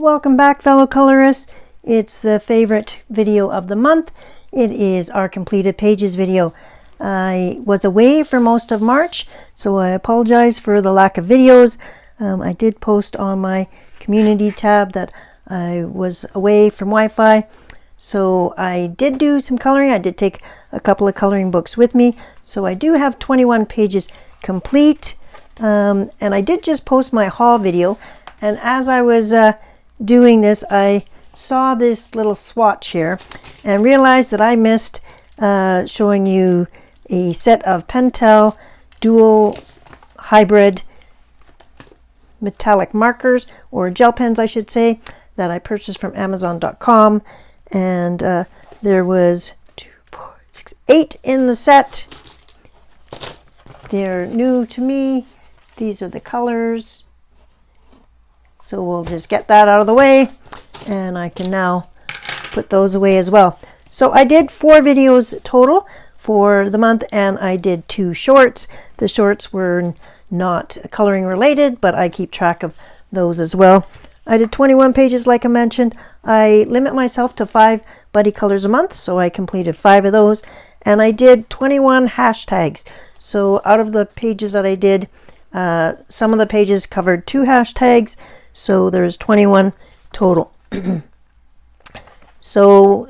Welcome back, fellow colorists. It's the favorite video of the month. It is our completed pages video. I was away for most of March, so I apologize for the lack of videos. I did post on my community tab that I was away from Wi-Fi, so I did do some coloring. I did take a couple of coloring books with me, so I do have 21 pages complete. And I did just post my haul video, and as I was doing this, I saw this little swatch here and realized that I missed showing you a set of Pentel dual hybrid metallic markers, or gel pens I should say, that I purchased from Amazon.com, and there was 8 in the set. They're new to me. These are the colors. So we'll just get that out of the way, and I can now put those away as well. So I did 4 videos total for the month, and I did 2 shorts. The shorts were not coloring related, but I keep track of those as well. I did 21 pages like I mentioned. I limit myself to 5 buddy colors a month, so I completed 5 of those, and I did 21 hashtags. So out of the pages that I did, some of the pages covered 2 hashtags, so there's 21 total. So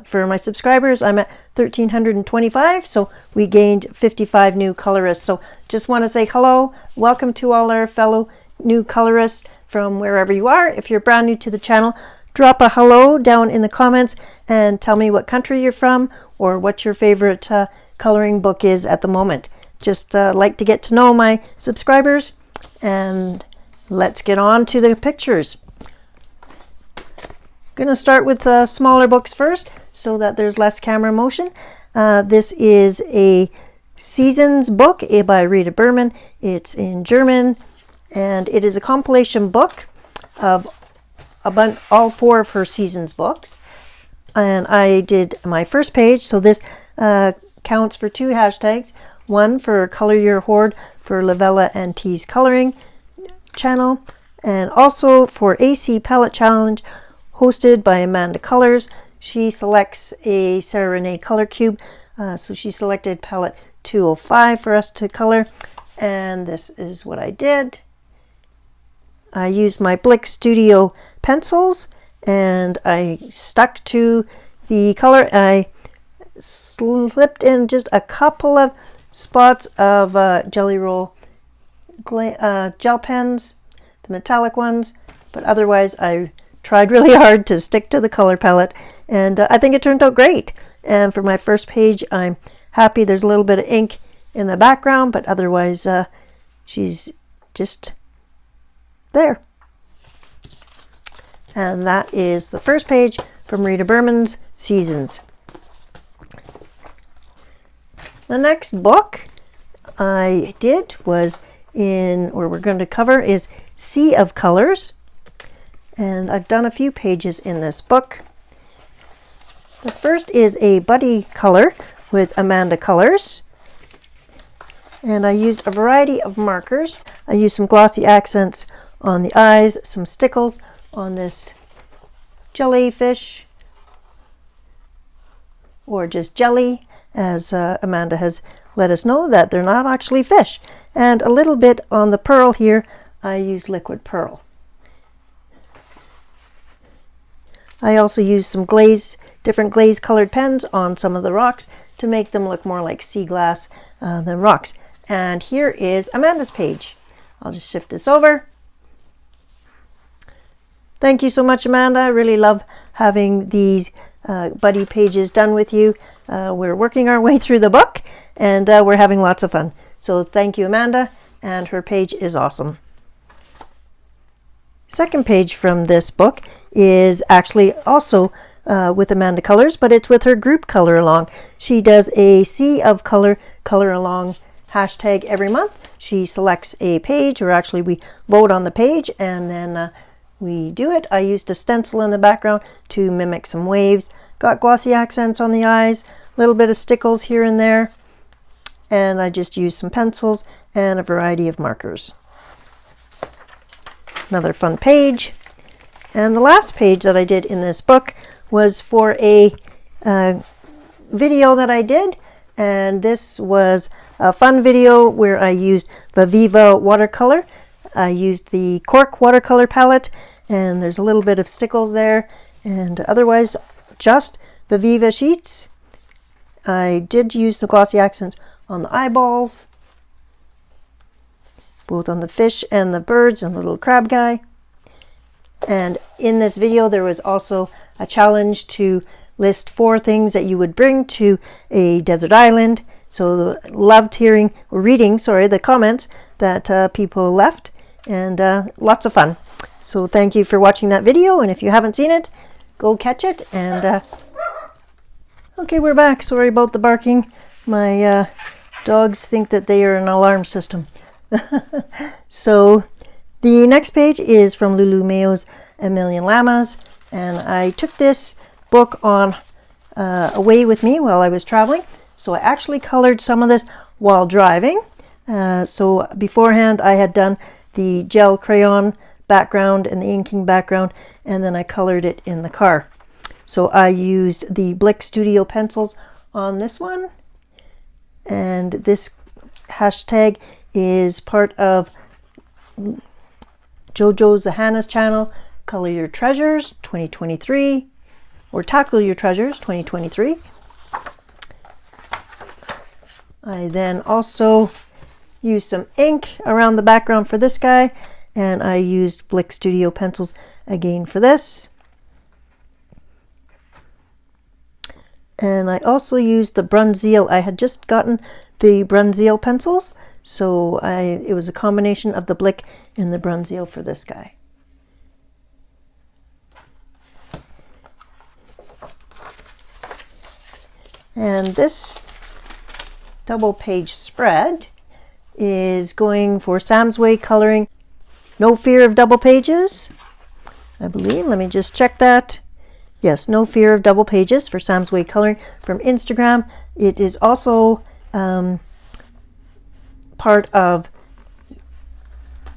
for my subscribers, I'm at 1,325, so we gained 55 new colorists. So just want to say hello, welcome to all our fellow new colorists from wherever you are. If you're brand new to the channel, drop a hello down in the comments and tell me what country you're from or what your favorite coloring book is at the moment. Just like to get to know my subscribers, and let's get on to the pictures. I'm going to start with smaller books first so that there's less camera motion. This is a Seasons book by Rita Berman. It's in German, and it is a compilation book of all 4 of her Seasons books. And I did my first page, so this counts for 2 hashtags. One for Color Your Hoard for Lavella and T's coloring channel, and also for AC Palette Challenge hosted by Amanda Colors. She selects a Sarah Renee color cube, so she selected palette 205 for us to color, and this is what I did. I used my Blick Studio pencils, and I stuck to the color. I slipped in just a couple of spots of Jelly Roll gel pens, the metallic ones, but otherwise I tried really hard to stick to the color palette, and I think it turned out great. And for my first page, I'm happy. There's a little bit of ink in the background, but otherwise she's just there. And that is the first page from Rita Berman's Seasons. The next book I did was we're going to cover is Sea of Colors, and I've done a few pages in this book. The first is a buddy color with Amanda Colors, and I used a variety of markers. I used some glossy accents on the eyes, some stickles on this jellyfish, or just jelly, as Amanda has let us know that they're not actually fish, and a little bit on the pearl here. I used liquid pearl. I also used some different glaze colored pens on some of the rocks to make them look more like sea glass than rocks. And here is Amanda's page. I'll just shift this over. Thank you so much, Amanda. I really love having these buddy pages done with you. We're working our way through the book, and we're having lots of fun. So thank you, Amanda, and her page is awesome. Second page from this book is actually also with Amanda Colors, but it's with her group Color Along. She does a Sea of Color Along hashtag every month. She selects a page, or actually we vote on the page, and then we do it. I used a stencil in the background to mimic some waves. Got glossy accents on the eyes, a little bit of stickles here and there, and I just used some pencils and a variety of markers. Another fun page. And the last page that I did in this book was for a video that I did, and this was a fun video where I used the Viva watercolor. I used the Cork watercolor palette, and there's a little bit of stickles there, and otherwise just the Viva sheets. I did use the glossy accents on the eyeballs, both on the fish and the birds and the little crab guy. And in this video there was also a challenge to list 4 things that you would bring to a desert island. So loved reading the comments that people left, and lots of fun. So thank you for watching that video, and if you haven't seen it, go catch it. And okay, we're back. Sorry about the barking. My dogs think that they are an alarm system. So the next page is from Lulu Mayo's A Million Llamas, and I took this book on away with me while I was traveling. So I actually colored some of this while driving. So beforehand I had done the gel crayon background and the inking background, and then I colored it in the car. So I used the Blick Studio pencils on this one, and this hashtag is part of Jojo Zahana's channel, Color Your Treasures 2023, or Tackle Your Treasures 2023. I then also used some ink around the background for this guy, and I used Blick Studio pencils again for this. And I also used the Brunzeel. I had just gotten the Brunzeel pencils, so it was a combination of the Blick and the Brunzeel for this guy. And this double page spread is going for Sam's Way Coloring. No fear of double pages, I believe. Let me just check that. Yes, no fear of double pages for Sam's Way Coloring from Instagram. It is also part of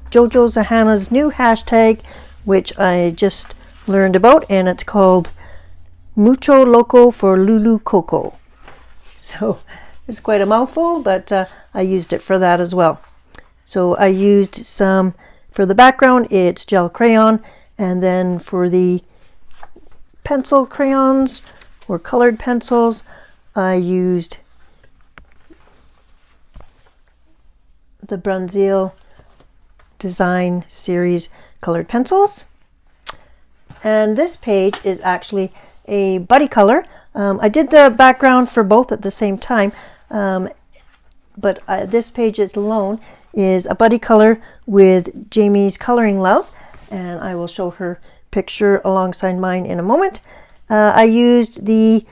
Jojo Zahana's new hashtag, which I just learned about, and it's called Mucho Loco for Lulu Coco. So it's quite a mouthful, but I used it for that as well. So I used some for the background, it's gel crayon, and then for the pencil crayons or colored pencils, I used the Brunzeel Design Series colored pencils. And this page is actually a buddy color. I did the background for both at the same time, but this page alone is a buddy color with Jamie's Coloring Love, and I will show her picture alongside mine in a moment. I used the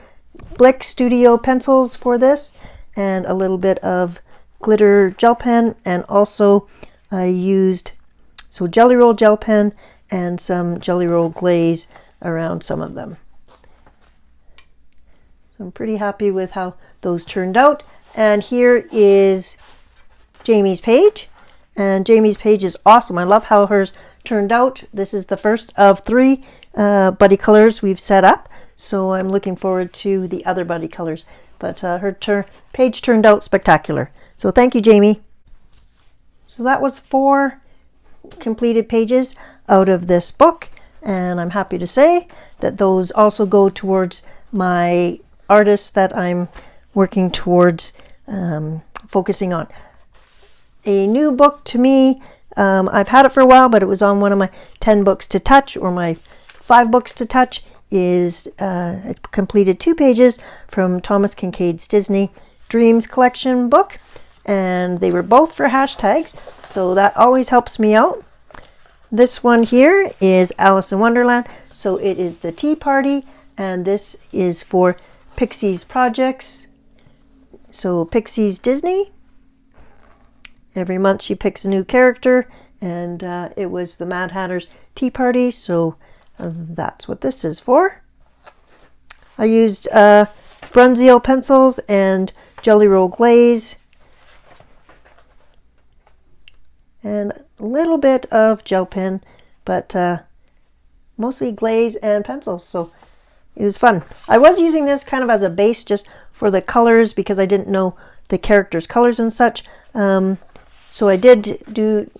Blick Studio pencils for this, and a little bit of glitter gel pen, and also I used Jelly Roll gel pen and some Jelly Roll glaze around some of them. So I'm pretty happy with how those turned out. And here is Jamie's page, and Jamie's page is awesome. I love how hers turned out. This is the first of 3 buddy colors we've set up, so I'm looking forward to the other buddy colors. But her page turned out spectacular. So thank you, Jamie. So that was 4 completed pages out of this book, and I'm happy to say that those also go towards my artists that I'm working towards focusing on. A new book to me, I've had it for a while, but it was on one of my 10 books to touch, or my 5 books to touch, is I completed 2 pages from Thomas Kincaid's Disney Dreams collection book, and they were both for hashtags, so that always helps me out. This one here is Alice in Wonderland, so it is the Tea Party, and this is for Pixie's Projects. So Pixie's Disney. Every month she picks a new character, and it was the Mad Hatter's Tea Party, so that's what this is for. I used Brunzeel pencils and Jelly Roll glaze, and a little bit of gel pen, but mostly glaze and pencils, so it was fun. I was using this kind of as a base just for the colors because I didn't know the characters' colors and such. So I did do,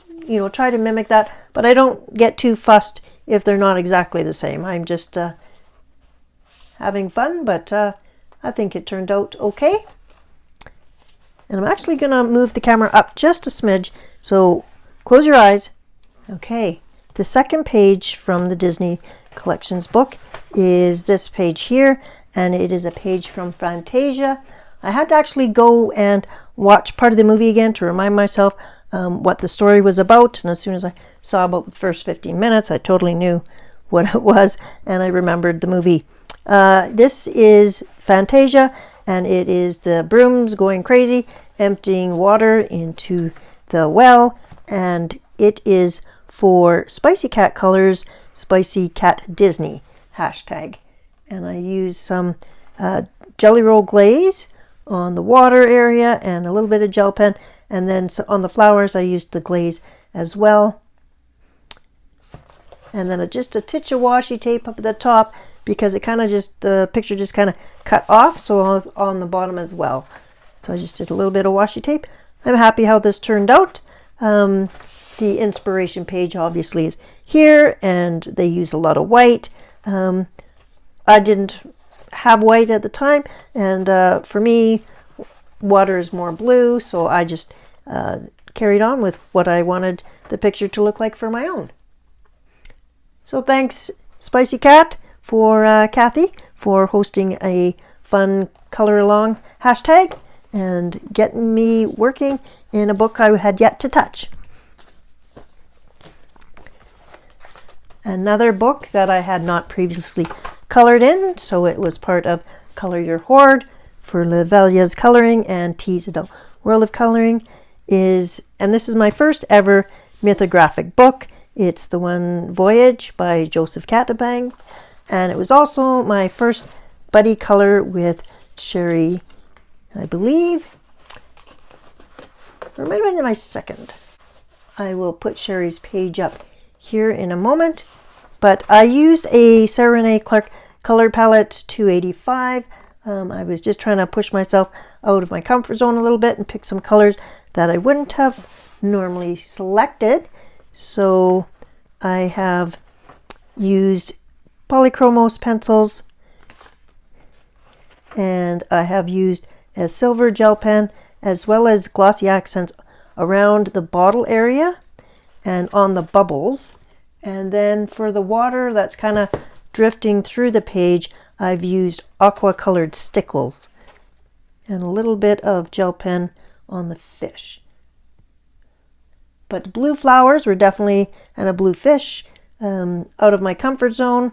try to mimic that, but I don't get too fussed if they're not exactly the same. I'm just having fun, but I think it turned out okay. And I'm actually going to move the camera up just a smidge, so close your eyes. Okay, the second page from the Disney Collections book is this page here, and it is a page from Fantasia. I had to actually go and watch part of the movie again to remind myself what the story was about, and as soon as I saw about the first 15 minutes, I totally knew what it was, and I remembered the movie. This is Fantasia, and it is the brooms going crazy, emptying water into the well, and it is for Spicy Cat Colors, Spicy Cat Disney hashtag. And I use some Jelly Roll glaze on the water area and a little bit of gel pen, and then on the flowers I used the glaze as well. And then just a titch of washi tape up at the top because it kind of the picture just kind of cut off, so on the bottom as well. So I just did a little bit of washi tape. I'm happy how this turned out. The inspiration page obviously is here, and they use a lot of white. I didn't have white at the time, and for me, water is more blue, so I just carried on with what I wanted the picture to look like for my own. So thanks, Spicy Cat, for Kathy, for hosting a fun color along hashtag and getting me working in a book I had yet to touch. Another book that I had not previously colored in, so it was part of Color Your Hoard for Lavelia's Coloring and Tease Adult World of Coloring and this is my first ever mythographic book. It's The One Voyage by Joseph Catabang, and it was also my first buddy color with Sherry, I believe, or maybe my second. I will put Sherry's page up here in a moment, but I used a Sarah Renee Clark color palette 285. I was just trying to push myself out of my comfort zone a little bit and pick some colors that I wouldn't have normally selected. So I have used polychromos pencils, and I have used a silver gel pen as well as glossy accents around the bottle area and on the bubbles. And then for the water that's kind of drifting through the page, I've used aqua colored stickles and a little bit of gel pen on the fish. But blue flowers were definitely, and a blue fish, out of my comfort zone.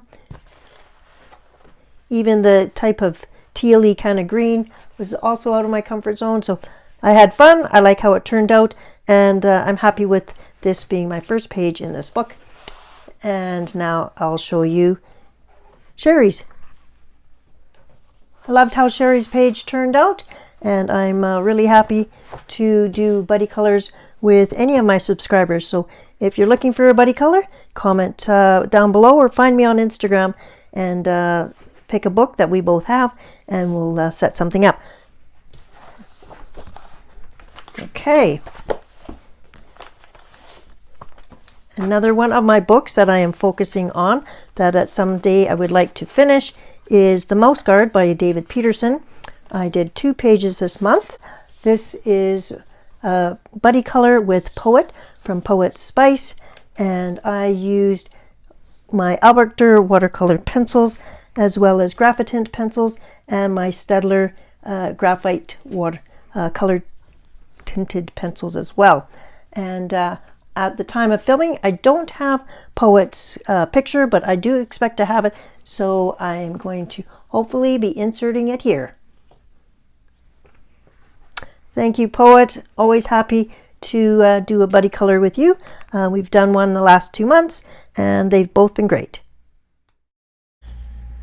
Even the type of tealy kind of green was also out of my comfort zone. So I had fun. I like how it turned out, and I'm happy with this being my first page in this book. And now I'll show you Sherry's. I loved how Sherry's page turned out, and I'm really happy to do buddy colors with any of my subscribers. So if you're looking for a buddy color, comment down below or find me on Instagram and pick a book that we both have, and we'll set something up. Okay. Another one of my books that I am focusing on that at some day I would like to finish is The Mouse Guard by David Peterson. I did 2 pages this month. This is buddy color with Poet from Poet Spice, and I used my Albert Durr watercolor pencils as well as Graphitint pencils and my Staedtler graphite water colored tinted pencils as well. And at the time of filming, I don't have Poet's picture, but I do expect to have it, so I am going to hopefully be inserting it here. Thank you, Poet. Always happy to do a buddy color with you. We've done one the last 2 months, and they've both been great.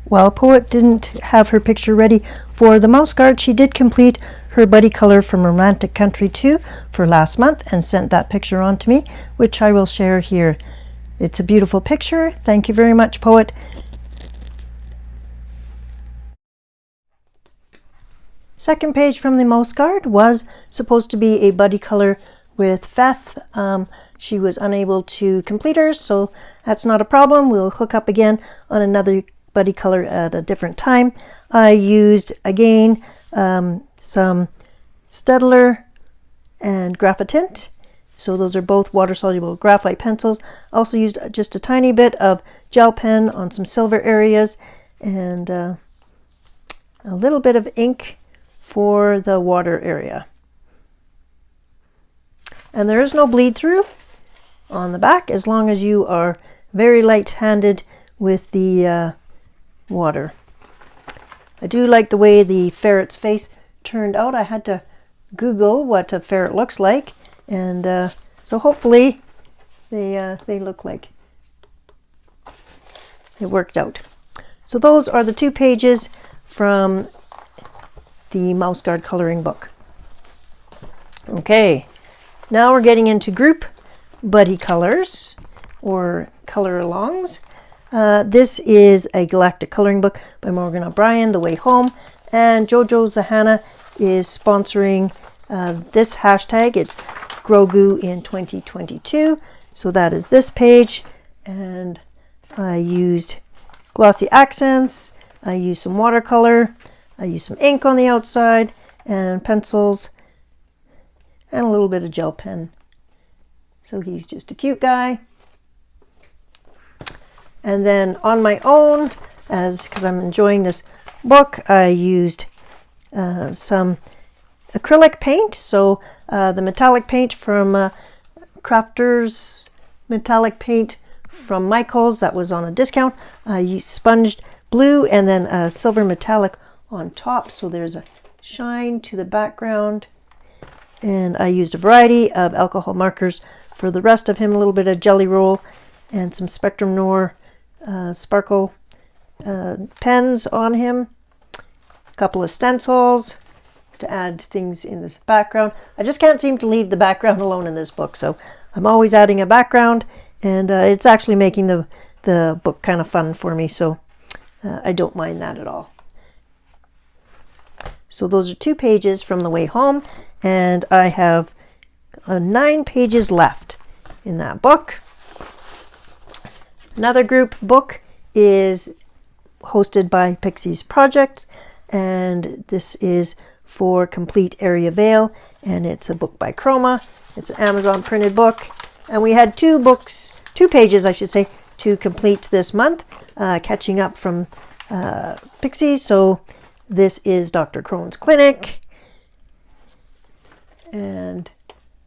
While Poet didn't have her picture ready for the Mouse Guard, she did complete her buddy color from Romantic Country 2 for last month and sent that picture on to me, which I will share here. It's a beautiful picture. Thank you very much, poet. Second page from the Mouse Guard was supposed to be a buddy color with Feth. She was unable to complete hers, so that's not a problem. We'll hook up again on another buddy color at a different time. I used, again, some Staedtler and Graphitint. So those are both water-soluble graphite pencils. Also used just a tiny bit of gel pen on some silver areas, and a little bit of ink for the water area. And there is no bleed through on the back as long as you are very light-handed with the water. I do like the way the ferret's face turned out. I had to Google what a ferret looks like, and so hopefully they look like it worked out. So those are the 2 pages from the Mouse Guard coloring book. Okay, now we're getting into group buddy colors or color alongs. This is a galactic coloring book by Morgan O'Brien, The Way Home, and Jojo Zahana is sponsoring this hashtag. It's grogu in 2022. So that is this page, and I used glossy accents, I used some watercolor, I used some ink on the outside, and pencils, and a little bit of gel pen. So he's just a cute guy. And then on my own, because I'm enjoying this book, I used some acrylic paint. So the metallic paint from Crafters metallic paint from Michaels that was on a discount. I used sponged blue and then a silver metallic on top, so there's a shine to the background. And I used a variety of alcohol markers for the rest of him, a little bit of Jelly Roll and some Spectrum Noir sparkle pens on him, a couple of stencils to add things in this background. I just can't seem to leave the background alone in this book, so I'm always adding a background, and it's actually making the book kind of fun for me, so I don't mind that at all. So those are 2 pages from The Way Home, and I have 9 pages left in that book. Another group book is hosted by Pixie's Project, and this is for Complete Area Veil, and it's a book by Chroma. It's an Amazon printed book, and we had 2 pages I should say, to complete this month, catching up from Pixie. So this is Dr. Crone's Clinic, and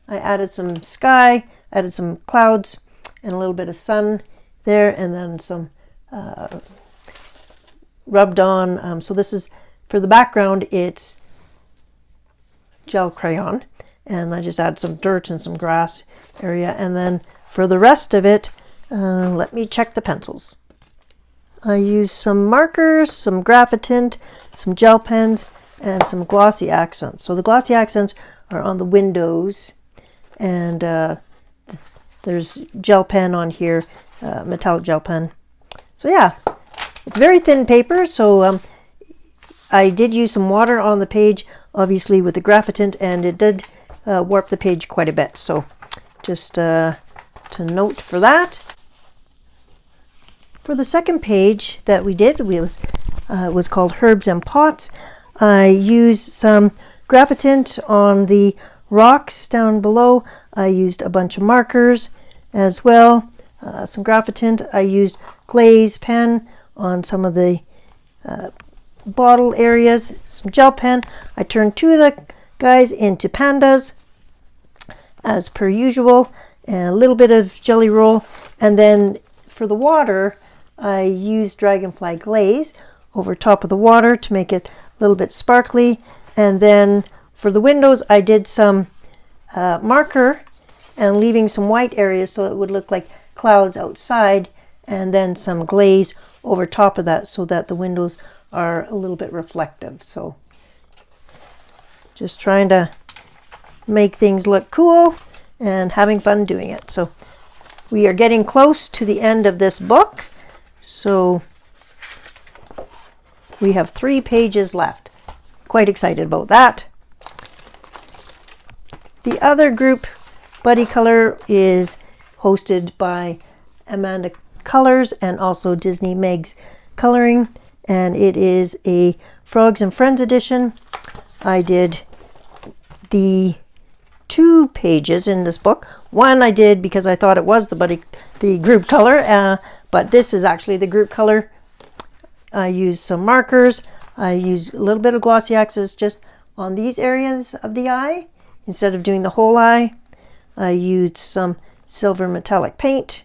I added some sky, added some clouds and a little bit of sun there, and then some rubbed on. So this is for the background, it's gel crayon, and I just add some dirt and some grass area, and then for the rest of it, let me check the pencils. I use some markers, some Graphitint, some gel pens, and some glossy accents. So the glossy accents are on the windows, and there's gel pen on here, metallic gel pen. So yeah, it's very thin paper, so I did use some water on the page, obviously with the Graphitint, and it did warp the page quite a bit. So just to note for that. For the second page that we did, was called Herbs and Pots. I used some Graphitint on the rocks down below. I used a bunch of markers as well, some Graphitint. I used glaze pen on some of the bottle areas, some gel pen. I turned 2 of the guys into pandas as per usual, and a little bit of Jelly Roll. And then for the water, I used Dragonfly glaze over top of the water to make it a little bit sparkly. And then for the windows, I did some marker and leaving some white areas so it would look like clouds outside, and then some glaze over top of that so that the windows are a little bit reflective. So just trying to make things look cool and having fun doing it. So we are getting close to the end of this book. So we have 3 pages left. Quite excited about that. The other group, Buddy Color, is hosted by Amanda Colors and also Disney Meg's Coloring, and it is a Frogs and Friends edition. I did the 2 pages in this book. One I did because I thought it was the group color, but this is actually the group color. I used some markers. I used a little bit of glossy accents just on these areas of the eye instead of doing the whole eye. I used some silver metallic paint,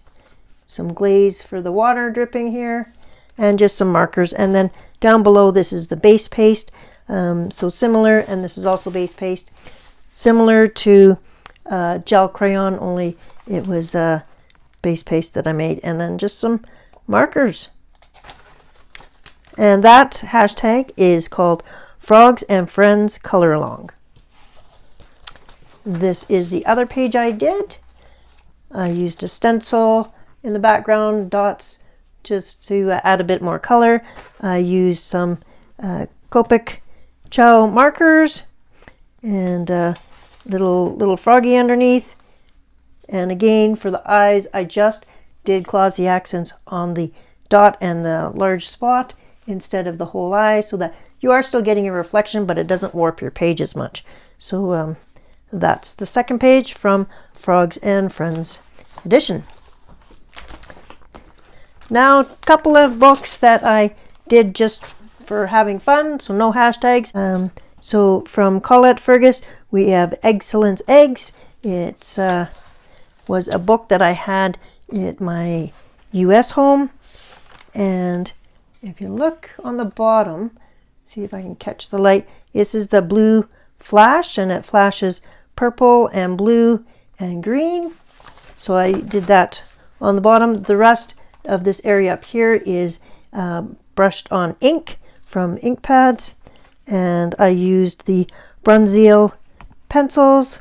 some glaze for the water dripping here, and just some markers. And then down below, this is the base paste. So similar, and this is also base paste, similar to gel crayon, only it was base paste that I made, and then just some markers. And that hashtag is called Frogs and Friends Color Along. This is the other page I did. I used a stencil in the background, dots, just to add a bit more color. I used some Copic Chow markers and little froggy underneath. And again, for the eyes, I just did glossy accents on the dot and the large spot instead of the whole eye, so that you are still getting a reflection, but it doesn't warp your page as much. So that's the second page from Frogs and Friends edition. Now, a couple of books that I did just for having fun, so no hashtags. So from Colette Fergus, we have Excellence Eggs. It was a book that I had at my US home, and if you look on the bottom, see if I can catch the light, this is the blue flash, and it flashes purple and blue and green. So I did that on the bottom. The rest of this area up here is brushed on ink from ink pads, and I used the Brunswick pencils,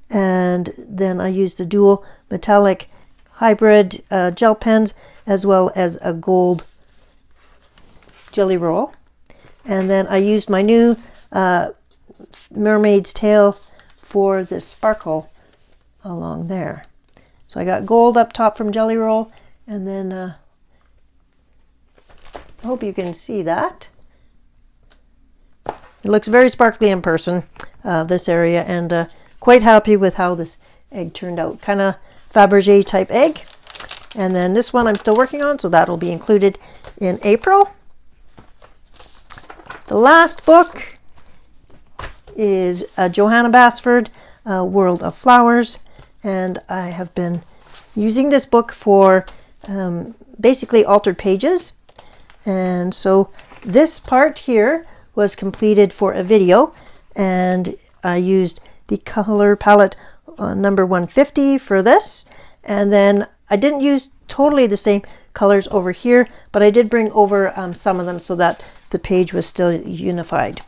and then I used the dual metallic hybrid gel pens, as well as a gold jelly roll. And then I used my new mermaid's tail for the sparkle along there. So I got gold up top from jelly roll, and then I hope you can see that. It looks very sparkly in person, this area, and quite happy with how this egg turned out. Kind of Fabergé type egg. And then this one I'm still working on, so that'll be included in April. The last book is Johanna Basford, World of Flowers, and I have been using this book for basically altered pages. And so this part here was completed for a video, and I used the color palette number 150 for this, and then I didn't use totally the same colors over here, but I did bring over some of them so that the page was still unified.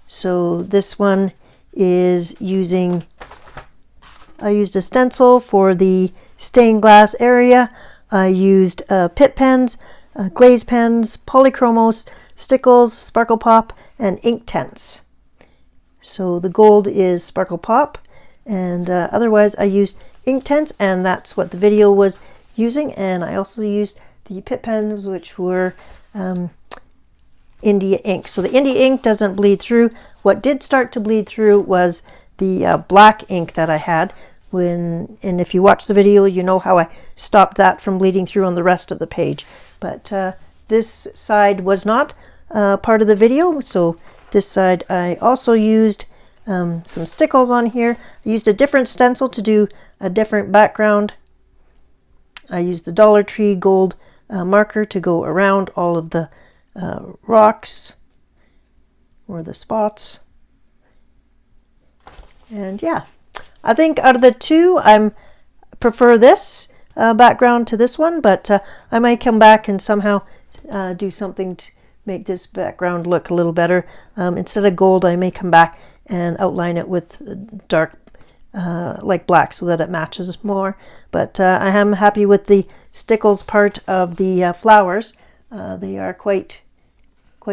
So this one is I used a stencil for the stained glass area. I used Pitt pens, glaze pens, polychromos, stickles, sparkle pop, and ink tents. So the gold is sparkle pop, and otherwise I used ink tents, and that's what the video was using. And I also used the Pitt pens, which were India ink. So the India ink doesn't bleed through. What did start to bleed through was the black ink that I had. And if you watch the video, you know how I stopped that from bleeding through on the rest of the page. But this side was not part of the video, so this side I also used some stickles on here. I used a different stencil to do a different background. I used the Dollar Tree gold marker to go around all of the rocks or the spots. And yeah, I think out of the two, I prefer this background to this one, but I might come back and somehow do something to make this background look a little better. Instead of gold, I may come back and outline it with dark like black so that it matches more. But I am happy with the stickles part of the flowers. They are quite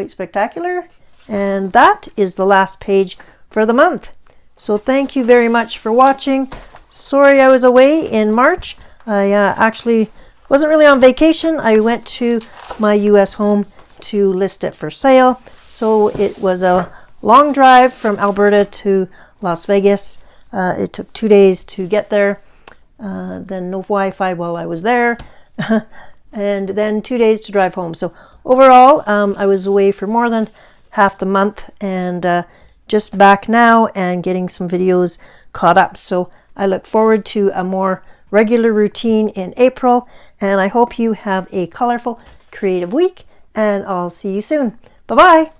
spectacular. And that is the last page for the month. So thank you very much for watching. Sorry I was away in March. I actually wasn't really on vacation. I went to my US home to list it for sale. So it was a long drive from Alberta to Las Vegas. It took 2 days to get there. Then no Wi-Fi while I was there. And then 2 days to drive home. So overall, I was away for more than half the month, and just back now and getting some videos caught up. So I look forward to a more regular routine in April, and I hope you have a colorful, creative week, and I'll see you soon. Bye-bye.